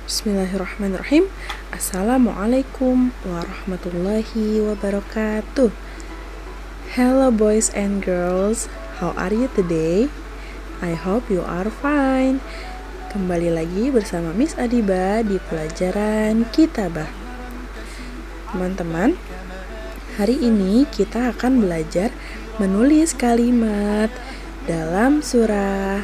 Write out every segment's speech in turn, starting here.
Bismillahirrahmanirrahim. Assalamualaikum warahmatullahi wabarakatuh. Hello boys and girls, how are you today? I hope you are fine. Kembali lagi bersama Miss Adiba di pelajaran Kitabah. Teman-teman, hari ini kita akan belajar menulis kalimat dalam surah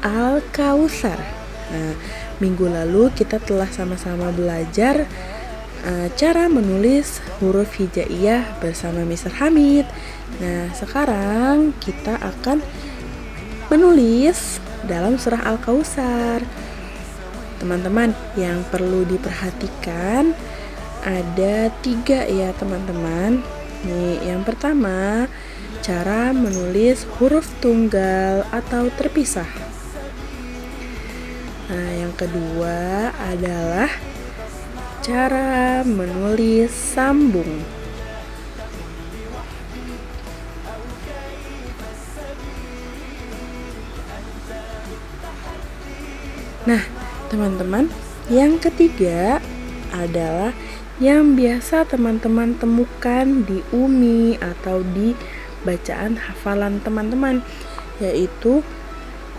Al-Kautsar. Nah, minggu lalu kita telah sama-sama belajar cara menulis huruf hijaiyah bersama Mr. Hamid. Nah, sekarang kita akan menulis dalam surah Al-Kautsar. Teman-teman, yang perlu diperhatikan ada 3 ya teman-teman. Nih, yang pertama, cara menulis huruf tunggal atau terpisah. Nah, yang kedua adalah cara menulis sambung. Nah, teman-teman, yang ketiga adalah yang biasa teman-teman temukan di UMI atau di bacaan hafalan teman-teman, yaitu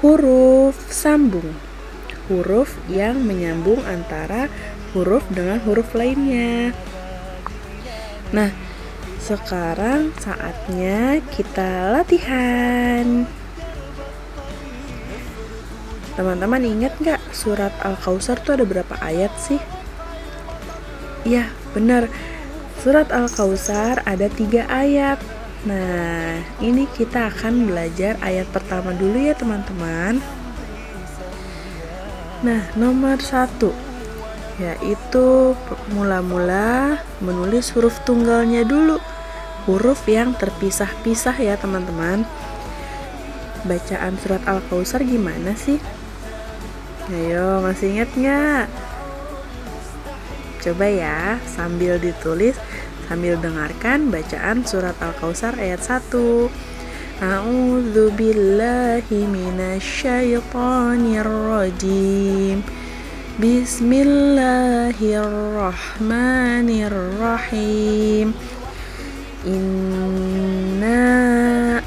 huruf sambung. Huruf yang menyambung antara huruf dengan huruf lainnya. Nah, sekarang saatnya kita latihan. Teman-teman ingat gak surat Al-Kautsar tuh ada berapa ayat sih? Ya, benar. Surat Al-Kautsar ada 3 ayat. Nah, ini kita akan belajar ayat pertama dulu ya teman-teman. Nah, nomor 1 yaitu mula-mula menulis huruf tunggalnya dulu. Huruf yang terpisah-pisah ya teman-teman. Bacaan surat Al-Kautsar gimana sih? Ayo, masih ingat gak? Coba ya, sambil ditulis, sambil dengarkan bacaan surat Al-Kautsar ayat 1. A'udzu billahi minasyaitonir rajim. Bismillahirrahmanirrahim. Inna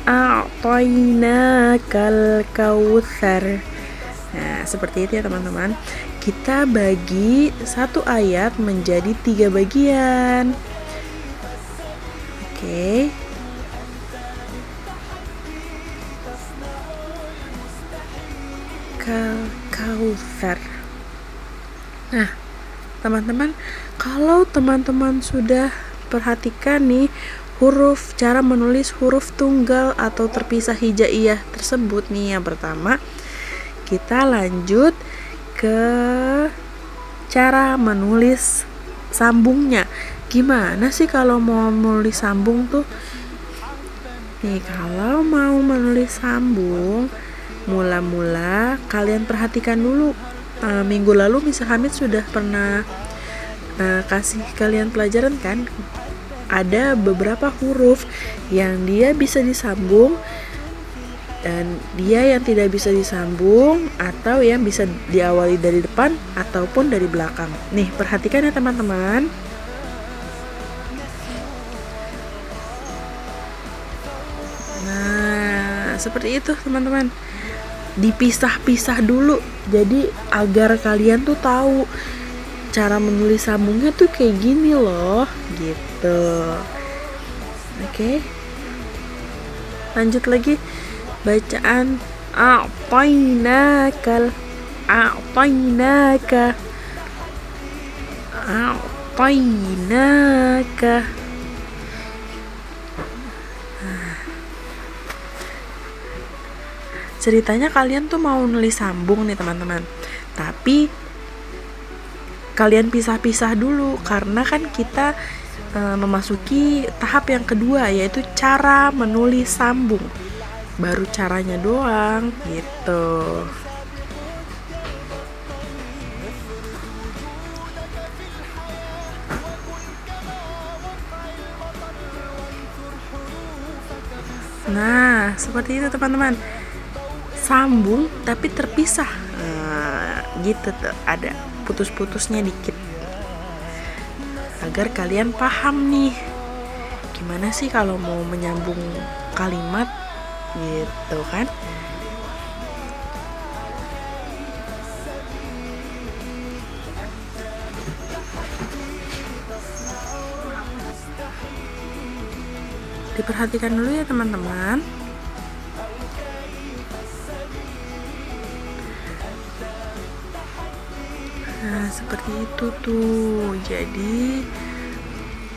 a'tainakal kautsar. Nah, seperti itu ya teman-teman. Kita bagi satu ayat menjadi 3 bagian. Oke. Kautsar. Nah, teman-teman, kalau teman-teman sudah perhatikan nih cara menulis huruf tunggal atau terpisah hijaiyah tersebut nih, yang pertama kita lanjut ke cara menulis sambungnya. Gimana sih kalau mau menulis sambung tuh? Nih, kalau mau menulis sambung, mula-mula kalian perhatikan dulu. Minggu lalu Mr. Hamid sudah pernah kasih kalian pelajaran kan? Ada beberapa huruf yang dia bisa disambung dan dia yang tidak bisa disambung, atau yang bisa diawali dari depan ataupun dari belakang. Nih, perhatikan ya teman-teman. Nah, seperti itu teman-teman. Dipisah-pisah dulu, jadi agar kalian tuh tahu cara menulis sambungnya tuh kayak gini loh, gitu. Oke. Lanjut lagi bacaan a'tainaka. Ceritanya kalian tuh mau nulis sambung nih teman-teman, tapi kalian pisah-pisah dulu karena kan kita memasuki tahap yang kedua, yaitu cara menulis sambung. Baru caranya doang gitu. Nah, seperti itu teman-teman. Sambung tapi terpisah. Gitu tuh, ada putus-putusnya dikit agar kalian paham nih gimana sih kalau mau menyambung kalimat gitu kan. Diperhatikan dulu ya teman-teman. Nah, seperti itu tuh. Jadi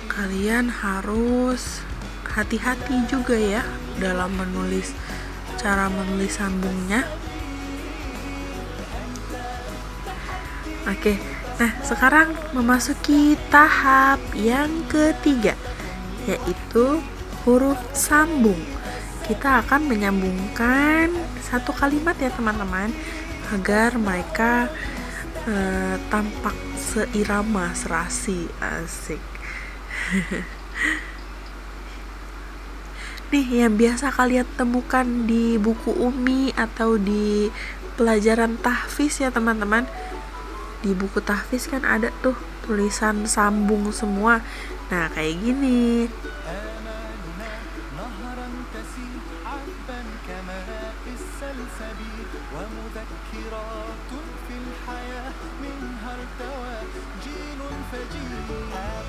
kalian harus hati-hati juga ya dalam menulis, cara menulis sambungnya. Oke, nah sekarang memasuki tahap yang ketiga, yaitu huruf sambung. Kita akan menyambungkan satu kalimat ya teman-teman, agar mereka tampak seirama, serasi, asik. Nih yang biasa kalian temukan di buku Umi atau di pelajaran tahfiz ya teman-teman. Di buku tahfiz kan ada tuh tulisan sambung semua. Nah kayak gini.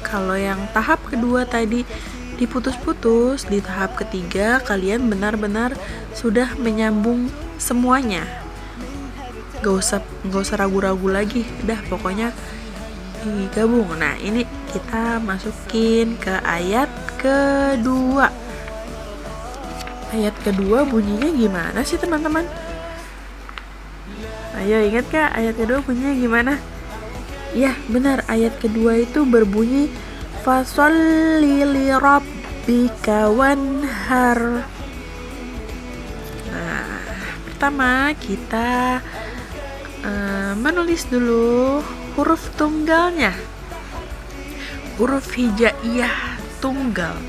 Kalau yang tahap kedua tadi diputus-putus, di tahap ketiga kalian benar-benar sudah menyambung semuanya. Gak usah ragu-ragu lagi, dah pokoknya digabung. Nah ini kita masukin ke ayat kedua. Ayat kedua bunyinya gimana sih teman-teman? Ayo ingat gak ayat kedua bunyinya gimana? Ya benar, ayat kedua itu berbunyi fasholli li rabbika wanhar. Nah pertama kita menulis dulu huruf tunggalnya, huruf hijaiyah tunggal.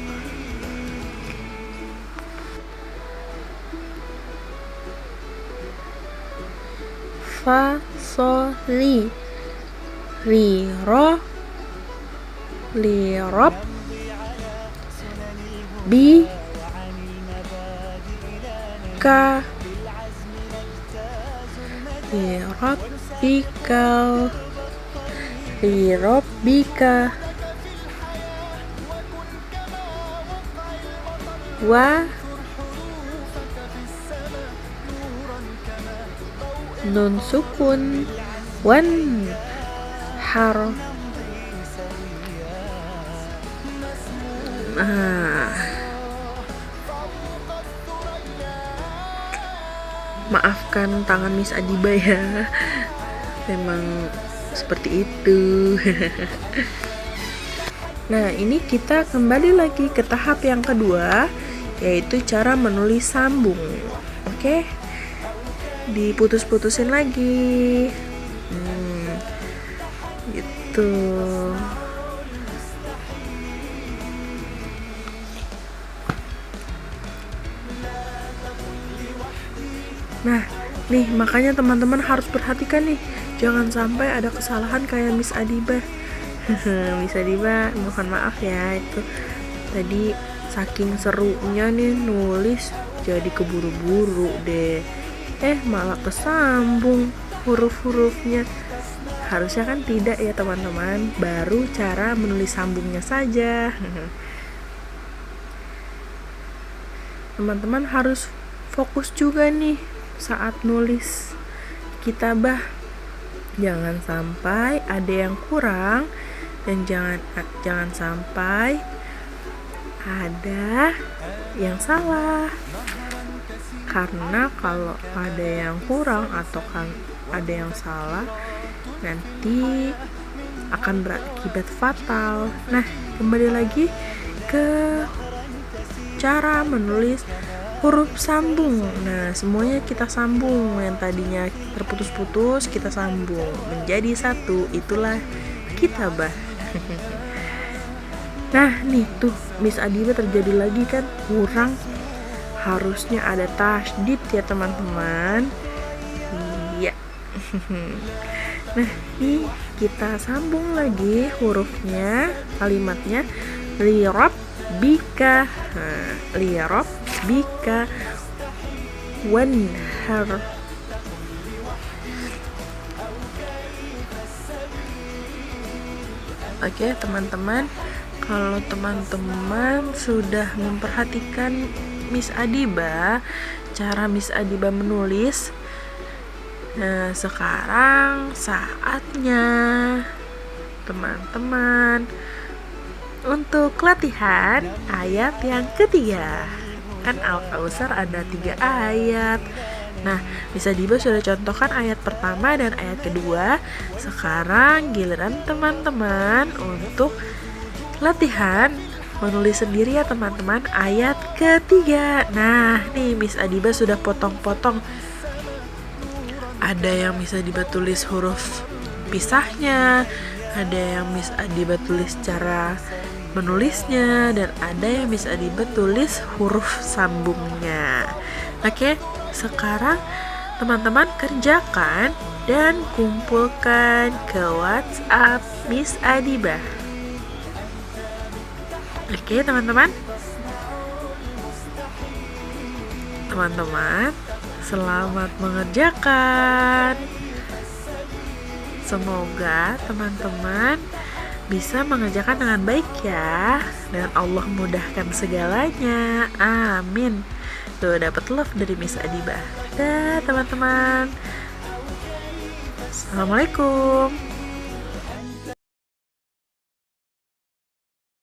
Fasholli li ro li rob bi ka li robbikal li robbika wa nun sukun wan har. Maafkan tangan Miss Adiba ya, memang seperti itu. Nah ini kita kembali lagi ke tahap yang kedua, yaitu cara menulis sambung. Oke, diputus-putusin lagi gitu. Nah nih makanya teman-teman harus perhatikan nih, jangan sampai ada kesalahan kayak Miss Adiba. Miss Adiba mohon maaf ya, itu tadi saking serunya nih nulis jadi keburu-buru deh, malah kesambung huruf-hurufnya. Harusnya kan tidak ya teman-teman, baru cara menulis sambungnya saja. Teman-teman harus fokus juga nih saat nulis kitabah, jangan sampai ada yang kurang dan jangan sampai ada yang salah. Karena kalau ada yang kurang atau ada yang salah, nanti akan berakibat fatal. Nah, kembali lagi ke cara menulis huruf sambung. Nah, semuanya kita sambung. Yang tadinya terputus-putus kita sambung menjadi satu. Itulah kitabah. Nah, nih tuh Miss Adiba terjadi lagi kan kurang. Harusnya ada tasydid ya teman-teman. Iya. Nah, ini kita sambung lagi hurufnya, kalimatnya li rabbika. Nah, li rabbika wanhar. Oke, teman-teman, kalau teman-teman sudah memperhatikan Miss Adiba, cara Miss Adiba menulis, nah sekarang saatnya teman-teman untuk latihan ayat yang ketiga. Kan Al-Kautsar ada 3 ayat. Nah, Miss Adiba sudah contohkan ayat pertama dan ayat kedua. Sekarang giliran teman-teman untuk latihan menulis sendiri ya teman-teman ayat ketiga. Nah, nih Miss Adiba sudah potong-potong. Ada yang Miss Adiba tulis huruf pisahnya, ada yang Miss Adiba tulis cara menulisnya, dan ada yang Miss Adiba tulis huruf sambungnya. Oke, sekarang teman-teman kerjakan dan kumpulkan ke WhatsApp Miss Adiba. Oke, teman-teman. Teman-teman, selamat mengerjakan. Semoga teman-teman bisa mengerjakan dengan baik ya, dan Allah mudahkan segalanya. Amin. Tuh, dapat love dari Miss Adiba. Dah, teman-teman. Assalamualaikum.